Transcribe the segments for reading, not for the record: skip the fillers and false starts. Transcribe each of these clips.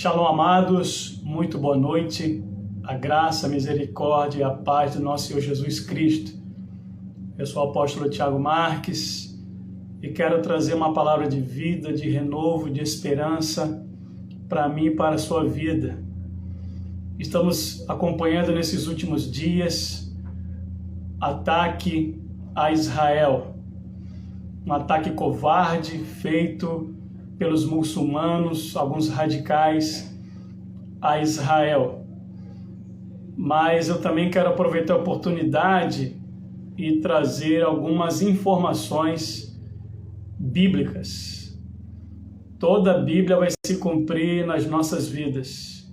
Shalom, amados, muito boa noite. A graça, a misericórdia e a paz do nosso Senhor Jesus Cristo. Eu sou o apóstolo Tiago Marques e quero trazer uma palavra de vida, de renovo, de esperança para mim e para a sua vida. Estamos acompanhando nesses últimos dias ataque a Israel. Um ataque covarde feito pelos muçulmanos, alguns radicais, a Israel. Mas eu também quero aproveitar a oportunidade e trazer algumas informações bíblicas. Toda a Bíblia vai se cumprir nas nossas vidas.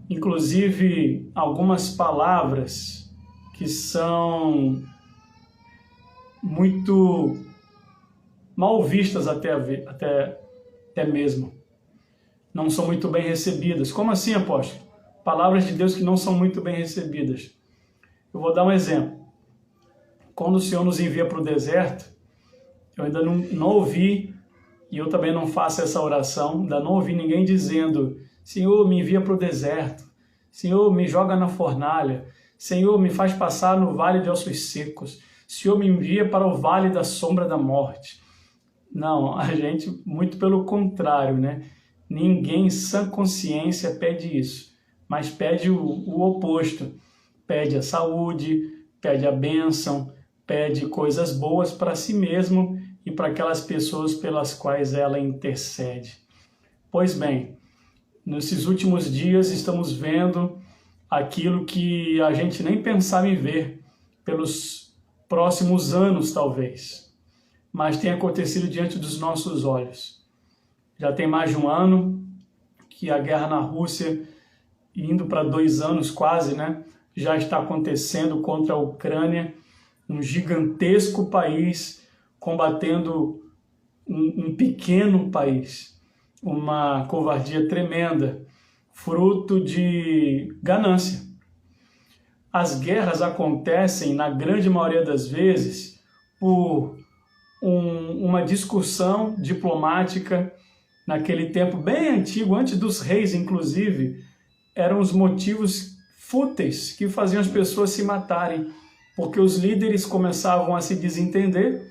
Inclusive, algumas palavras que são muito mal vistas até mesmo. Não são muito bem recebidas. Como assim, apóstolo? Palavras de Deus que não são muito bem recebidas. Eu vou dar um exemplo. Quando o Senhor nos envia para o deserto, eu ainda não ouvi, e eu também não faço essa oração, ainda não ouvi ninguém dizendo: Senhor, me envia para o deserto. Senhor, me joga na fornalha. Senhor, me faz passar no vale de ossos secos. Senhor, me envia para o vale da sombra da morte. Não, a gente, muito pelo contrário, né? Ninguém em sã consciência pede isso, mas pede o oposto. Pede a saúde, pede a bênção, pede coisas boas para si mesmo e para aquelas pessoas pelas quais ela intercede. Pois bem, nesses últimos dias estamos vendo aquilo que a gente nem pensava em ver pelos próximos anos, talvez. Mas tem acontecido diante dos nossos olhos. Já tem mais de um ano que a guerra na Rússia, indo para 2 anos quase, né, já está acontecendo contra a Ucrânia, um gigantesco país combatendo um pequeno país. Uma covardia tremenda, fruto de ganância. As guerras acontecem, na grande maioria das vezes, por uma discussão diplomática. Naquele tempo bem antigo, antes dos reis inclusive, eram os motivos fúteis que faziam as pessoas se matarem, porque os líderes começavam a se desentender,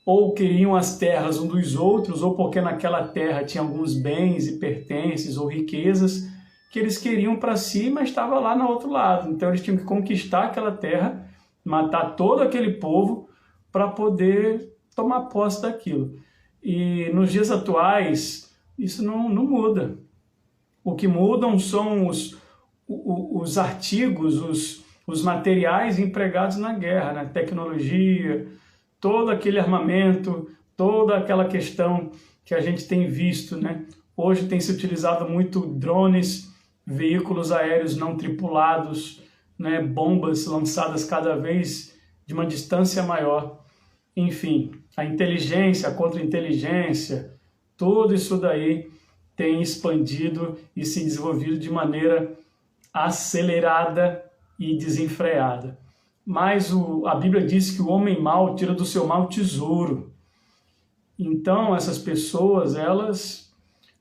ou queriam as terras um dos outros, ou porque naquela terra tinha alguns bens e pertences ou riquezas que eles queriam para si, mas estava lá no outro lado. Então eles tinham que conquistar aquela terra, matar todo aquele povo para poder tomar posse daquilo. E nos dias atuais, isso não muda. O que mudam são os artigos, os materiais empregados na guerra, né? Tecnologia, todo aquele armamento, toda aquela questão que a gente tem visto, né? Hoje tem se utilizado muito drones, veículos aéreos não tripulados, né? Bombas lançadas cada vez de uma distância maior. Enfim, a inteligência, a contra-inteligência, tudo isso daí tem expandido e se desenvolvido de maneira acelerada e desenfreada. Mas a Bíblia diz que o homem mau tira do seu mau tesouro. Então, essas pessoas, elas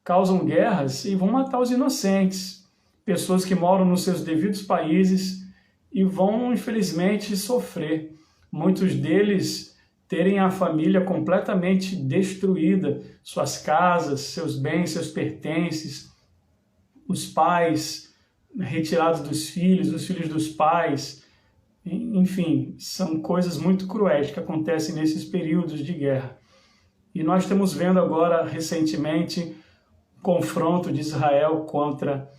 causam guerras e vão matar os inocentes. Pessoas que moram nos seus devidos países e vão, infelizmente, sofrer. Muitos deles terem a família completamente destruída, suas casas, seus bens, seus pertences, os pais retirados dos filhos, os filhos dos pais. Enfim, são coisas muito cruéis que acontecem nesses períodos de guerra. E nós estamos vendo agora, recentemente, o confronto de Israel contra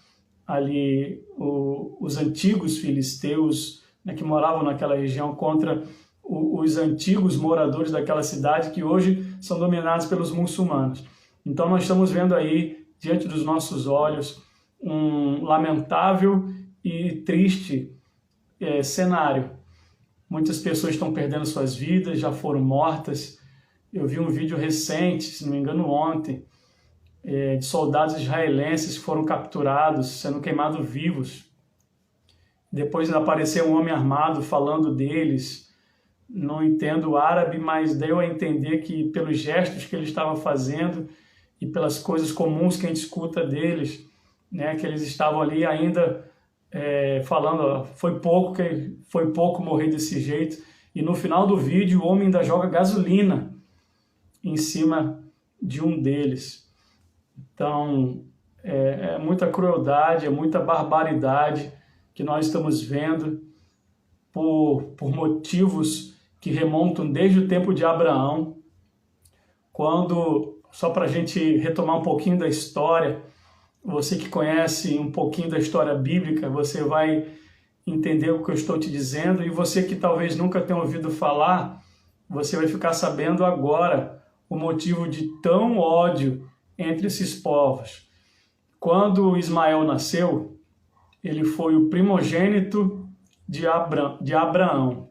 ali os antigos filisteus, né, que moravam naquela região, contra os antigos moradores daquela cidade que hoje são dominados pelos muçulmanos. Então nós estamos vendo aí, diante dos nossos olhos, um lamentável e triste cenário. Muitas pessoas estão perdendo suas vidas, já foram mortas. Eu vi um vídeo recente, se não me engano ontem, de soldados israelenses que foram capturados, sendo queimados vivos. Depois apareceu um homem armado falando deles. Não entendo árabe, mas deu a entender que pelos gestos que ele estava fazendo e pelas coisas comuns que a gente escuta deles, né, que eles estavam ali ainda falando, ó, foi pouco morrer desse jeito. E no final do vídeo, o homem ainda joga gasolina em cima de um deles. Então, é muita crueldade, é muita barbaridade que nós estamos vendo por motivos que remontam desde o tempo de Abraão, quando, só para a gente retomar um pouquinho da história, você que conhece um pouquinho da história bíblica, você vai entender o que eu estou te dizendo, e você que talvez nunca tenha ouvido falar, você vai ficar sabendo agora o motivo de tão ódio entre esses povos. Quando Ismael nasceu, ele foi o primogênito de Abraão.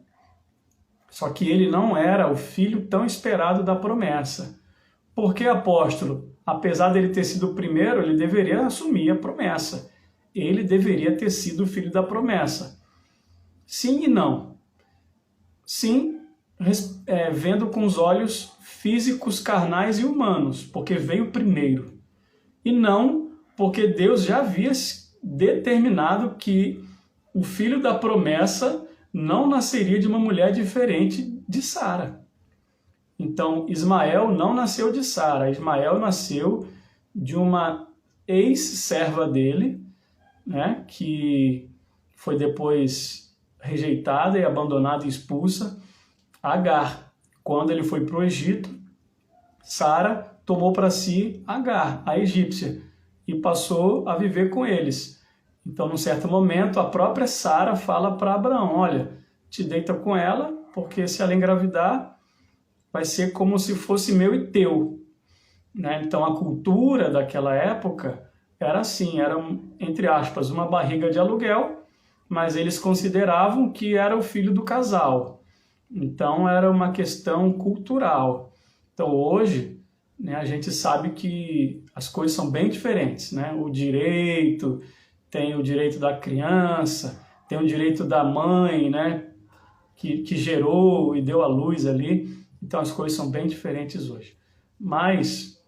Só que ele não era o filho tão esperado da promessa. Por que, apóstolo? Apesar dele ter sido o primeiro, ele deveria assumir a promessa. Ele deveria ter sido o filho da promessa. Sim e não. Sim, vendo com os olhos físicos, carnais e humanos, porque veio primeiro. E não porque Deus já havia determinado que o filho da promessa não nasceria de uma mulher diferente de Sara. Então, Ismael não nasceu de Sara. Ismael nasceu de uma ex-serva dele, né, que foi depois rejeitada e abandonada e expulsa, Agar. Quando ele foi para o Egito, Sara tomou para si Agar, a egípcia, e passou a viver com eles. Então, num certo momento, a própria Sara fala para Abraão, olha, te deita com ela, porque se ela engravidar, vai ser como se fosse meu e teu. Né? Então, a cultura daquela época era assim, era, entre aspas, uma barriga de aluguel, mas eles consideravam que era o filho do casal. Então, era uma questão cultural. Então, hoje, né, a gente sabe que as coisas são bem diferentes. Né? O direito, tem o direito da criança, tem o direito da mãe, né, que gerou e deu à luz ali. Então, as coisas são bem diferentes hoje. Mas,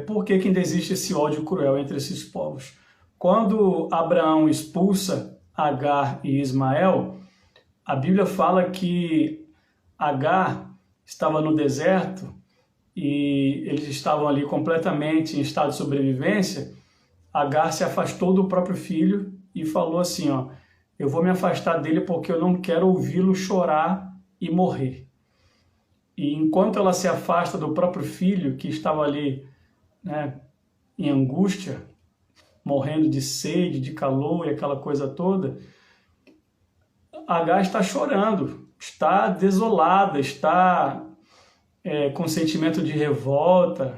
por que ainda existe esse ódio cruel entre esses povos? Quando Abraão expulsa Agar e Ismael, a Bíblia fala que Agar estava no deserto e eles estavam ali completamente em estado de sobrevivência. Agar se afastou do próprio filho e falou assim, ó, eu vou me afastar dele porque eu não quero ouvi-lo chorar e morrer. E enquanto ela se afasta do próprio filho, que estava ali, né, em angústia, morrendo de sede, de calor e aquela coisa toda, Agar está chorando, está desolada, está com sentimento de revolta,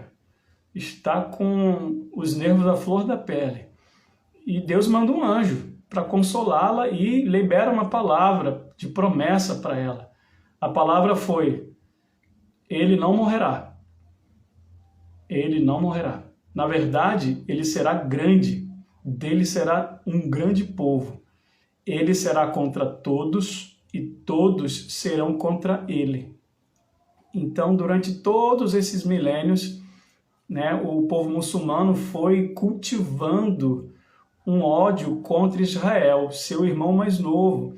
está com os nervos à flor da pele. E Deus manda um anjo para consolá-la e libera uma palavra de promessa para ela. A palavra foi, ele não morrerá. Ele não morrerá. Na verdade, ele será grande, dele será um grande povo. Ele será contra todos e todos serão contra ele. Então, durante todos esses milênios, né, o povo muçulmano foi cultivando um ódio contra Israel, seu irmão mais novo.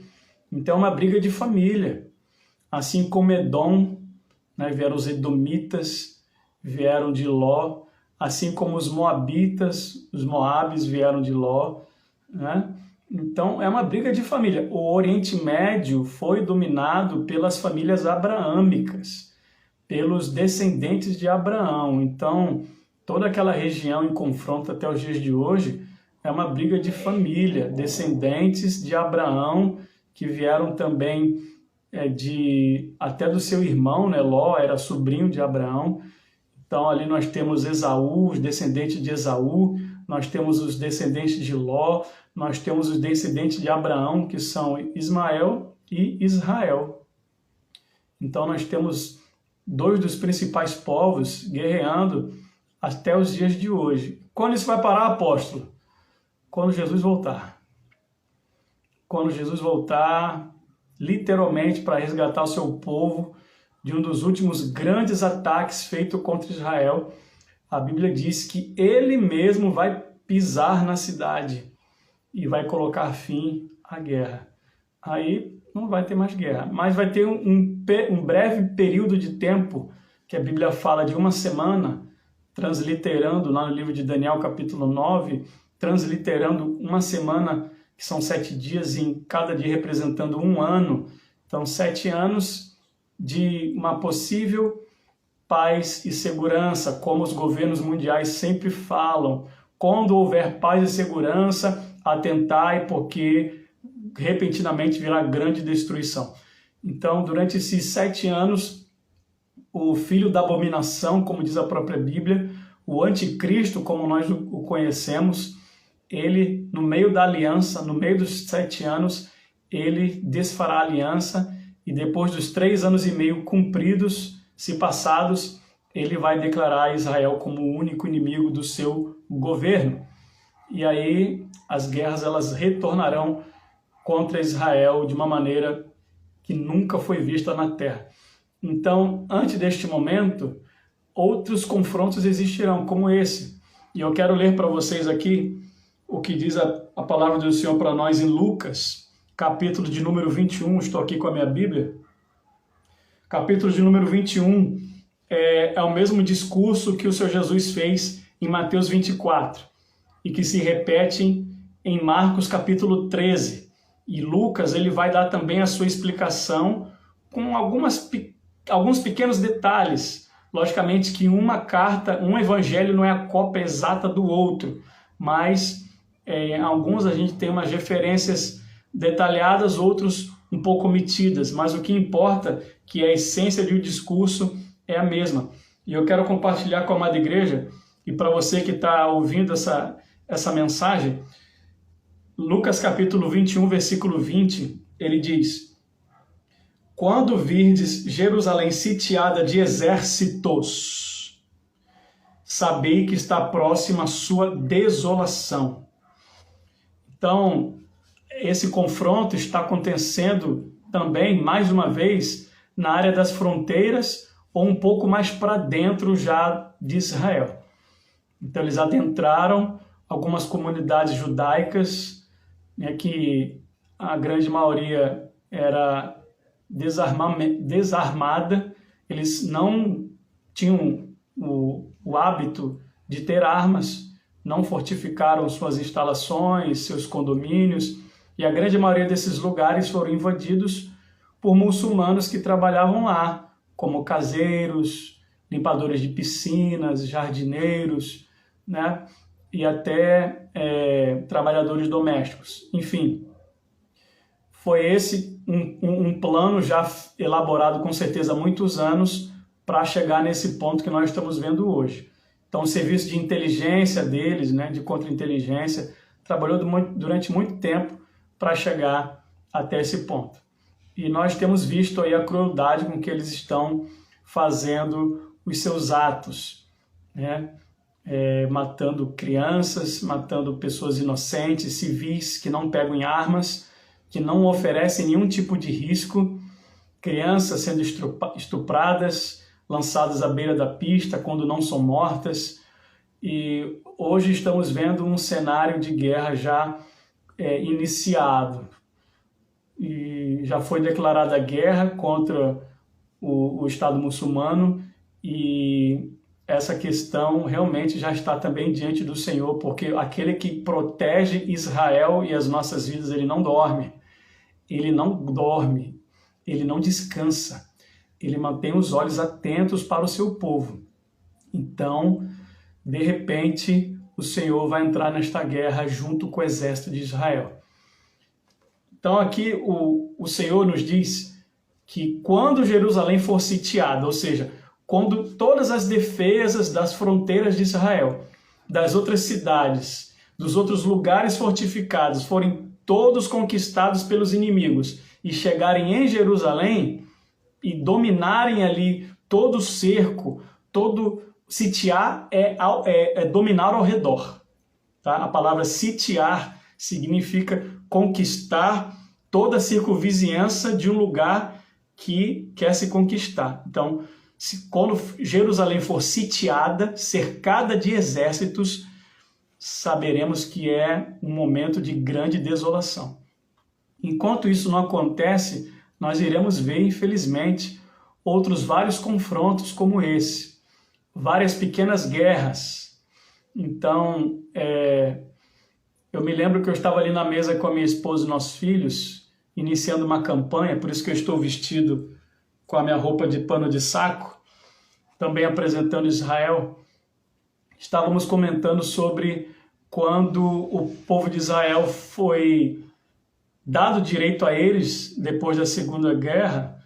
Então, é uma briga de família. Assim como Edom, né, vieram os edomitas, vieram de Ló, assim como os moabitas, os moabes vieram de Ló, né? Então, é uma briga de família. O Oriente Médio foi dominado pelas famílias abraâmicas, pelos descendentes de Abraão. Então, toda aquela região em confronto até os dias de hoje é uma briga de família, descendentes de Abraão, que vieram também até do seu irmão, né? Ló era sobrinho de Abraão. Então, ali nós temos Esaú, os descendentes de Esaú, nós temos os descendentes de Ló, nós temos os descendentes de Abraão, que são Ismael e Israel. Então, nós temos dois dos principais povos guerreando até os dias de hoje. Quando isso vai parar, apóstolo? Quando Jesus voltar. Quando Jesus voltar, literalmente, para resgatar o seu povo de um dos últimos grandes ataques feitos contra Israel, a Bíblia diz que ele mesmo vai pisar na cidade e vai colocar fim à guerra. Aí não vai ter mais guerra, mas vai ter um breve período de tempo, que a Bíblia fala de uma semana, transliterando lá no livro de Daniel, capítulo 9, transliterando uma semana, que são 7 dias, em cada dia representando um ano. Então, 7 anos de uma possível paz e segurança, como os governos mundiais sempre falam. Quando houver paz e segurança, atentai, porque repentinamente virá grande destruição. Então, durante esses 7 anos, o filho da abominação, como diz a própria Bíblia, o anticristo, como nós o conhecemos, ele, no meio da aliança, no meio dos 7 anos, ele desfará a aliança, e depois dos 3 anos e meio cumpridos, se passados, ele vai declarar Israel como o único inimigo do seu governo. E aí as guerras elas retornarão contra Israel de uma maneira que nunca foi vista na terra. Então, antes deste momento, outros confrontos existirão, como esse. E eu quero ler para vocês aqui o que diz a palavra do Senhor para nós em Lucas, capítulo de número 21, estou aqui com a minha Bíblia. Capítulo de número 21 é o mesmo discurso que o Senhor Jesus fez em Mateus 24 e que se repete em Marcos capítulo 13. E Lucas ele vai dar também a sua explicação com alguns pequenos detalhes. Logicamente que uma carta, um evangelho não é a cópia exata do outro, mas em alguns a gente tem umas referências detalhadas, outros um pouco omitidas, mas o que importa é que a essência do discurso é a mesma. E eu quero compartilhar com a amada igreja, e para você que está ouvindo essa mensagem, Lucas capítulo 21, versículo 20, ele diz: quando virdes Jerusalém sitiada de exércitos, sabei que está próxima a sua desolação. Então, esse confronto está acontecendo também, mais uma vez, na área das fronteiras ou um pouco mais para dentro já de Israel. Então, eles adentraram algumas comunidades judaicas, né, que a grande maioria era desarmada, eles não tinham o hábito de ter armas, não fortificaram suas instalações, seus condomínios, e a grande maioria desses lugares foram invadidos por muçulmanos que trabalhavam lá, como caseiros, limpadores de piscinas, jardineiros, né? E até trabalhadores domésticos. Enfim, foi esse um plano já elaborado com certeza há muitos anos para chegar nesse ponto que nós estamos vendo hoje. Então, o serviço de inteligência deles, né, de contra-inteligência, trabalhou durante muito tempo para chegar até esse ponto. E nós temos visto aí a crueldade com que eles estão fazendo os seus atos, né? Matando crianças, matando pessoas inocentes, civis que não pegam em armas, que não oferecem nenhum tipo de risco, crianças sendo estupradas, lançadas à beira da pista quando não são mortas. E hoje estamos vendo um cenário de guerra já iniciado. E já foi declarada guerra contra o Estado muçulmano, e essa questão realmente já está também diante do Senhor, porque aquele que protege Israel e as nossas vidas, ele não dorme, ele não descansa, ele mantém os olhos atentos para o seu povo. Então, de repente, o Senhor vai entrar nesta guerra junto com o exército de Israel. Então aqui o Senhor nos diz que quando Jerusalém for sitiada, ou seja, quando todas as defesas das fronteiras de Israel, das outras cidades, dos outros lugares fortificados forem todos conquistados pelos inimigos e chegarem em Jerusalém e dominarem ali todo o cerco, todo sitiar é dominar ao redor. Tá? A palavra sitiar significa conquistar toda a circunvizinhança de um lugar que quer se conquistar. Então, quando Jerusalém for sitiada, cercada de exércitos, saberemos que é um momento de grande desolação. Enquanto isso não acontece, nós iremos ver, infelizmente, outros vários confrontos como esse, várias pequenas guerras. Então, eu me lembro que eu estava ali na mesa com a minha esposa e nossos filhos, iniciando uma campanha, por isso que eu estou vestido com a minha roupa de pano de saco, também apresentando Israel. Estávamos comentando sobre quando o povo de Israel foi dado direito a eles, depois da Segunda Guerra,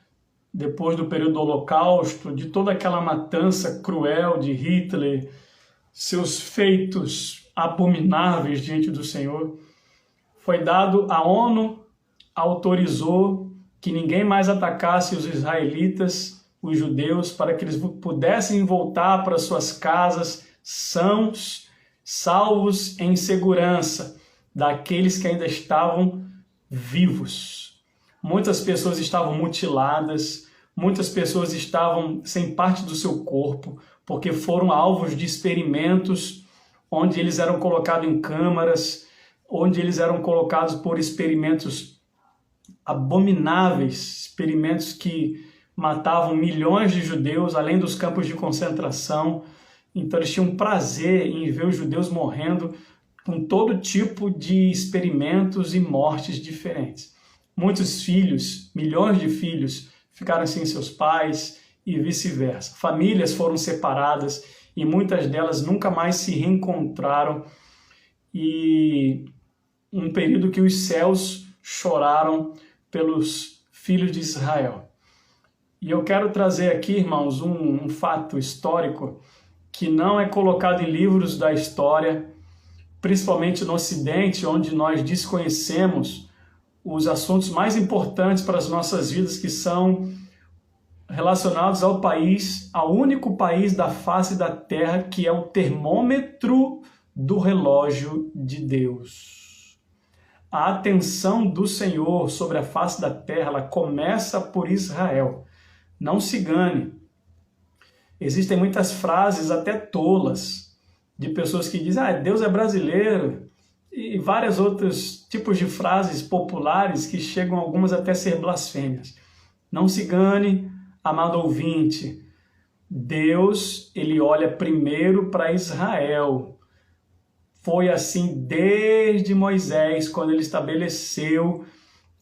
depois do período do Holocausto, de toda aquela matança cruel de Hitler, seus feitos abomináveis diante do Senhor, foi dado, a ONU autorizou que ninguém mais atacasse os israelitas, os judeus, para que eles pudessem voltar para suas casas sãos, salvos em segurança daqueles que ainda estavam vivos. Muitas pessoas estavam mutiladas, muitas pessoas estavam sem parte do seu corpo, porque foram alvos de experimentos onde eles eram colocados em câmaras, onde eles eram colocados por experimentos abomináveis, experimentos que matavam milhões de judeus, além dos campos de concentração. Então eles tinham prazer em ver os judeus morrendo com todo tipo de experimentos e mortes diferentes. Muitos filhos, milhões de filhos, ficaram sem seus pais e vice-versa. Famílias foram separadas e muitas delas nunca mais se reencontraram. E um período que os céus choraram pelos filhos de Israel. E eu quero trazer aqui, irmãos, um fato histórico que não é colocado em livros da história, principalmente no Ocidente, onde nós desconhecemos os assuntos mais importantes para as nossas vidas, que são relacionados ao país, ao único país da face da terra que é o termômetro do relógio de Deus. A atenção do Senhor sobre a face da terra, ela começa por Israel. Não se engane. Existem muitas frases até tolas de pessoas que dizem Deus é brasileiro, e vários outros tipos de frases populares que chegam algumas até a ser blasfêmias. Não se engane, amado ouvinte, Deus, ele olha primeiro para Israel. Foi assim desde Moisés, quando ele estabeleceu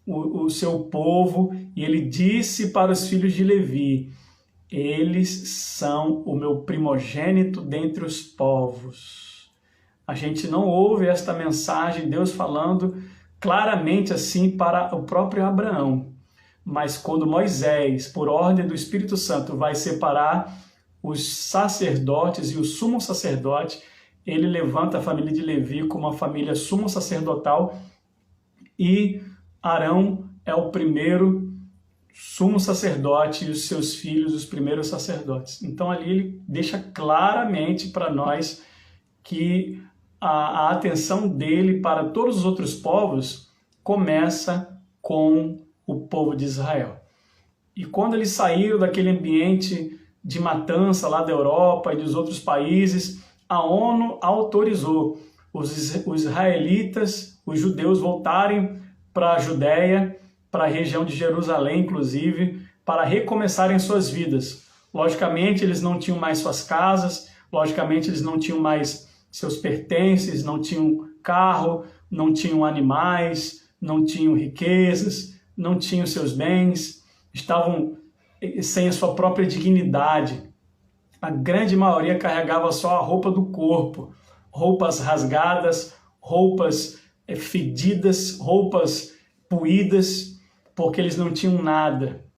o seu povo, e ele disse para os filhos de Levi: eles são o meu primogênito dentre os povos. A gente não ouve esta mensagem, Deus falando claramente assim para o próprio Abraão. Mas quando Moisés, por ordem do Espírito Santo, vai separar os sacerdotes e o sumo sacerdote, ele levanta a família de Levi como uma família sumo sacerdotal, e Arão é o primeiro sumo sacerdote e os seus filhos, os primeiros sacerdotes. Então ali ele deixa claramente para nós que a atenção dele para todos os outros povos começa com o povo de Israel. E quando eles saíram daquele ambiente de matança lá da Europa e dos outros países, a ONU autorizou os israelitas, os judeus, voltarem para a Judéia, para a região de Jerusalém, inclusive, para recomeçarem suas vidas. Logicamente, eles não tinham mais suas casas, logicamente, eles não tinham mais seus pertences, não tinham carro, não tinham animais, não tinham riquezas, não tinham seus bens, estavam sem a sua própria dignidade. A grande maioria carregava só a roupa do corpo, roupas rasgadas, roupas fedidas, roupas poídas, porque eles não tinham nada.